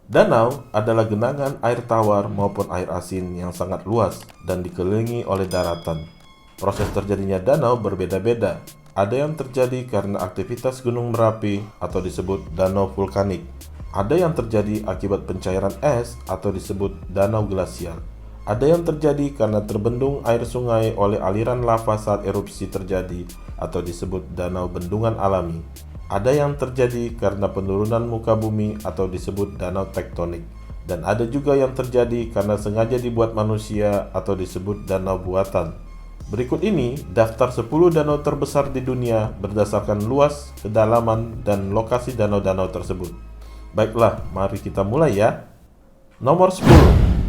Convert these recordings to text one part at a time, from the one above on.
Danau adalah genangan air tawar maupun air asin yang sangat luas dan dikelilingi oleh daratan. Proses terjadinya danau berbeda-beda. Ada yang terjadi karena aktivitas Gunung Merapi atau disebut danau vulkanik. Ada yang terjadi akibat pencairan es atau disebut danau glasial. Ada yang terjadi karena terbendung air sungai oleh aliran lava saat erupsi terjadi atau disebut danau bendungan alami. Ada yang terjadi karena penurunan muka bumi atau disebut danau tektonik. Dan ada juga yang terjadi karena sengaja dibuat manusia atau disebut danau buatan. Berikut ini daftar 10 danau terbesar di dunia berdasarkan luas, kedalaman, dan lokasi danau-danau tersebut. Baiklah, mari kita mulai ya. Nomor 10,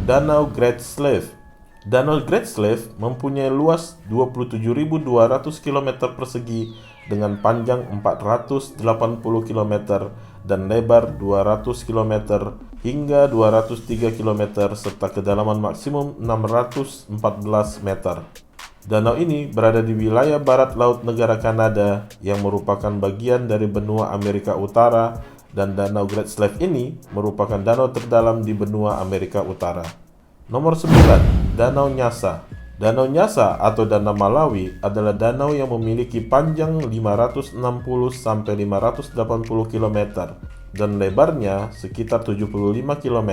Danau Great Slave. Danau Great Slave mempunyai luas 27.200 km persegi dengan panjang 480 km dan lebar 200 km hingga 203 km serta kedalaman maksimum 614 meter. Danau ini berada di wilayah barat laut negara Kanada yang merupakan bagian dari benua Amerika Utara, dan Danau Great Slave ini merupakan danau terdalam di benua Amerika Utara. Nomor 9, Danau Nyasa. Danau Nyasa atau Danau Malawi adalah danau yang memiliki panjang 560 sampai 580 km dan lebarnya sekitar 75 km.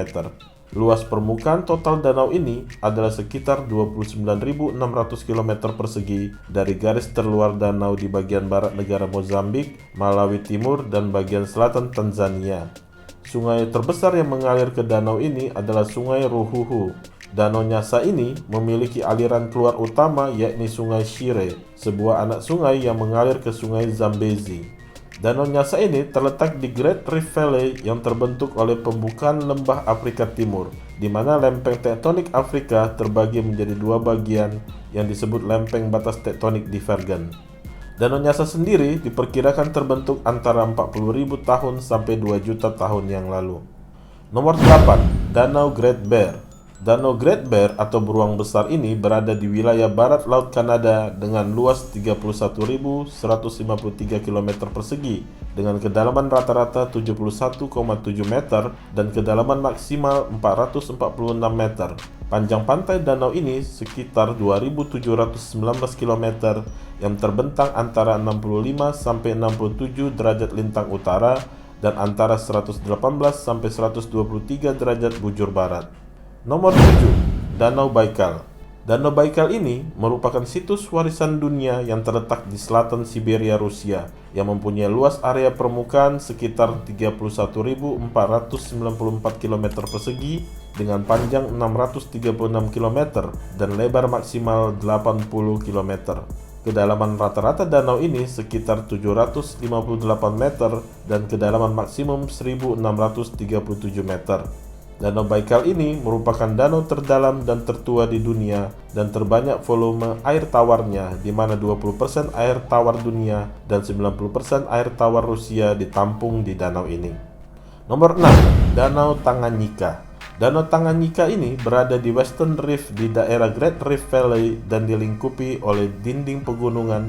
Luas permukaan total danau ini adalah sekitar 29.600 km persegi dari garis terluar danau di bagian barat negara Mozambik, Malawi Timur, dan bagian selatan Tanzania. Sungai terbesar yang mengalir ke danau ini adalah Sungai Ruhuhu. Danau Nyasa ini memiliki aliran keluar utama yakni Sungai Shire, sebuah anak sungai yang mengalir ke Sungai Zambezi. Danau Nyasa ini terletak di Great Rift Valley yang terbentuk oleh pembukaan lembah Afrika Timur, di mana lempeng tektonik Afrika terbagi menjadi dua bagian yang disebut lempeng batas tektonik divergen. Danau Nyasa sendiri diperkirakan terbentuk antara 40.000 tahun sampai 2 juta tahun yang lalu. Nomor 8, Danau Great Bear. Danau Great Bear atau beruang besar ini berada di wilayah barat laut Kanada dengan luas 31.153 km persegi dengan kedalaman rata-rata 71,7 meter dan kedalaman maksimal 446 meter. Panjang pantai danau ini sekitar 2.719 km yang terbentang antara 65 sampai 67 derajat lintang utara dan antara 118 sampai 123 derajat bujur barat. Nomor 7, Danau Baikal. Danau Baikal ini merupakan situs warisan dunia yang terletak di selatan Siberia, Rusia, yang mempunyai luas area permukaan sekitar 31.494 km persegi dengan panjang 636 km dan lebar maksimal 80 km. Kedalaman rata-rata danau ini sekitar 758 meter dan kedalaman maksimum 1.637 meter. Danau Baikal ini merupakan danau terdalam dan tertua di dunia dan terbanyak volume air tawarnya, di mana 20% air tawar dunia dan 90% air tawar Rusia ditampung di danau ini. Nomor 6, Danau Tanganyika. Danau Tanganyika ini berada di Western Reef di daerah Great Rift Valley dan dilingkupi oleh dinding pegunungan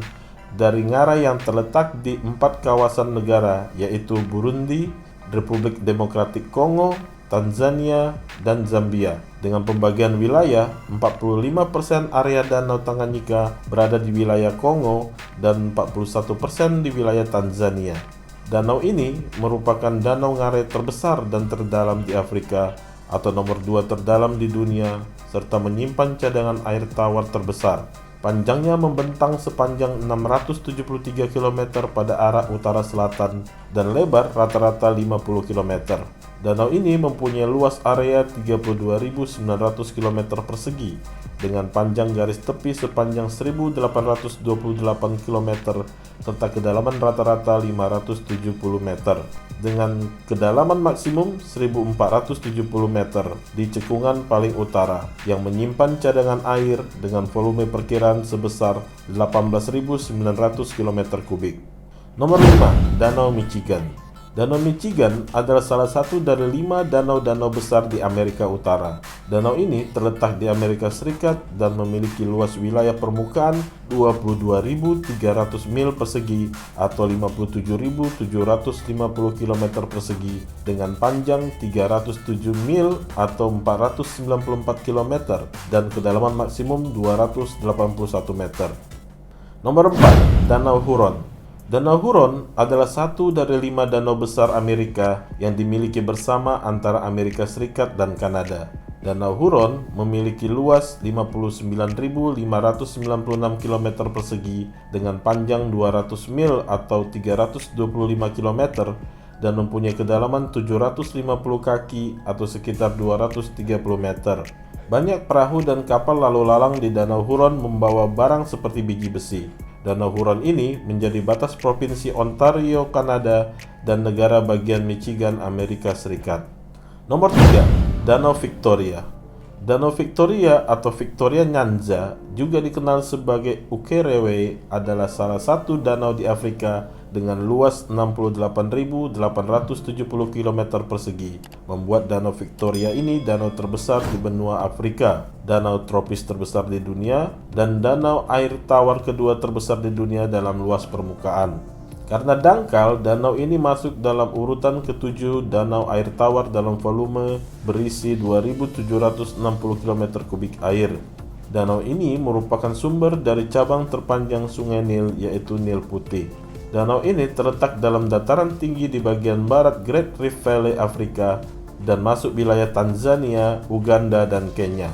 dari ngarai yang terletak di 4 kawasan negara, yaitu Burundi, Republik Demokratik Kongo, Tanzania, dan Zambia. Dengan pembagian wilayah, 45% area Danau Tanganyika berada di wilayah Kongo dan 41% di wilayah Tanzania. Danau ini merupakan danau ngarai terbesar dan terdalam di Afrika atau nomor 2 terdalam di dunia serta menyimpan cadangan air tawar terbesar. Panjangnya membentang sepanjang 673 km pada arah utara selatan dan lebar rata-rata 50 km. Danau ini mempunyai luas area 32.900 km persegi dengan panjang garis tepi sepanjang 1.828 km serta kedalaman rata-rata 570 meter dengan kedalaman maksimum 1.470 meter di cekungan paling utara yang menyimpan cadangan air dengan volume perkiraan sebesar 18.900 km kubik. Nomor 5, Danau Michigan. Danau Michigan adalah salah satu dari 5 danau-danau besar di Amerika Utara. Danau ini terletak di Amerika Serikat dan memiliki luas wilayah permukaan 22.300 mil persegi atau 57.750 km persegi dengan panjang 307 mil atau 494 km dan kedalaman maksimum 281 meter. Nomor 4, Danau Huron. Danau Huron adalah satu dari 5 danau besar Amerika yang dimiliki bersama antara Amerika Serikat dan Kanada. Danau Huron memiliki luas 59.596 km persegi dengan panjang 200 mil atau 325 km dan mempunyai kedalaman 750 kaki atau sekitar 230 meter. Banyak perahu dan kapal lalu lalang di Danau Huron membawa barang seperti biji besi. Danau Huron ini menjadi batas provinsi Ontario, Kanada, dan negara bagian Michigan, Amerika Serikat. Nomor 3, Danau Victoria. Danau Victoria atau Victoria Nyanza, juga dikenal sebagai Ukerewe, adalah salah satu danau di Afrika dengan luas 68.870 km persegi, membuat Danau Victoria ini danau terbesar di benua Afrika, danau tropis terbesar di dunia, dan danau air tawar kedua terbesar di dunia dalam luas permukaan. Karena dangkal, danau ini masuk dalam urutan ke-7 danau air tawar dalam volume berisi 2.760 km kubik air. Danau ini merupakan sumber dari cabang terpanjang Sungai Nil, yaitu Nil Putih. Danau ini terletak dalam dataran tinggi di bagian barat Great Rift Valley Afrika dan masuk wilayah Tanzania, Uganda, dan Kenya.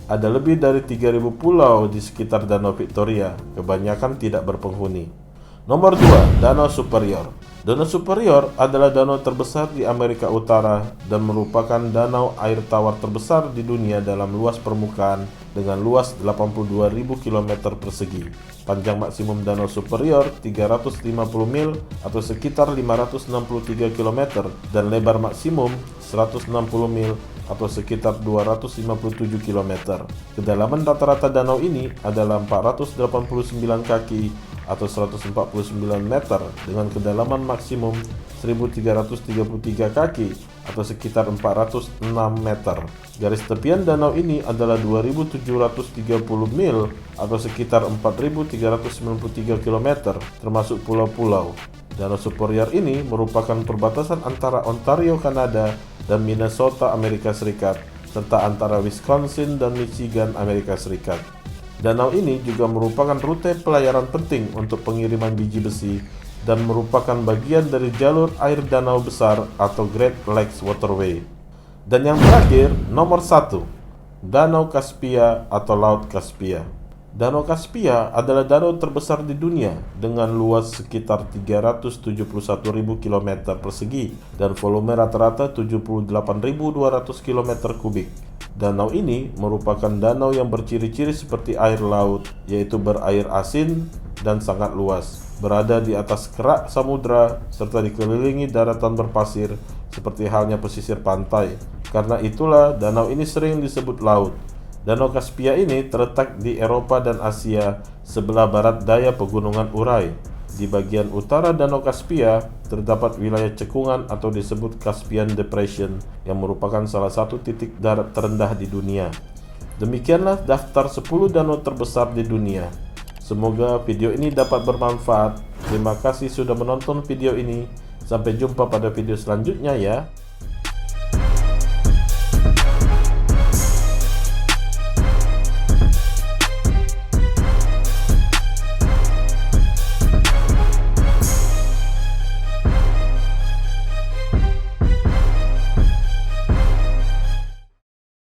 Ada lebih dari 3.000 pulau di sekitar Danau Victoria, kebanyakan tidak berpenghuni. Nomor 2, Danau Superior. Danau Superior adalah danau terbesar di Amerika Utara dan merupakan danau air tawar terbesar di dunia dalam luas permukaan dengan luas 82.000 km persegi. Panjang maksimum Danau Superior 350 mil atau sekitar 563 km dan lebar maksimum 160 mil atau sekitar 257 km. Kedalaman rata-rata danau ini adalah 489 kaki atau 149 meter dengan kedalaman maksimum 1333 kaki atau sekitar 406 meter. Garis tepian danau ini adalah 2730 mil atau sekitar 4393 km termasuk pulau-pulau. Danau Superior ini merupakan perbatasan antara Ontario, Kanada dan Minnesota, Amerika Serikat serta antara Wisconsin dan Michigan, Amerika Serikat. Danau ini juga merupakan rute pelayaran penting untuk pengiriman biji besi dan merupakan bagian dari jalur air danau besar atau Great Lakes Waterway. Dan yang terakhir, nomor 1, Danau Kaspia atau Laut Kaspia. Danau Kaspia adalah danau terbesar di dunia dengan luas sekitar 371.000 km persegi dan volume rata-rata 78.200 km kubik. Danau ini merupakan danau yang berciri-ciri seperti air laut, yaitu berair asin dan sangat luas, berada di atas kerak samudra serta dikelilingi daratan berpasir seperti halnya pesisir pantai. Karena itulah danau ini sering disebut laut. Danau Kaspia ini terletak di Eropa dan Asia sebelah barat daya pegunungan Urai. Di bagian utara Danau Kaspia terdapat wilayah cekungan atau disebut Caspian Depression yang merupakan salah satu titik darat terendah di dunia. Demikianlah daftar 10 danau terbesar di dunia. Semoga video ini dapat bermanfaat. Terima kasih sudah menonton video ini. Sampai jumpa pada video selanjutnya ya.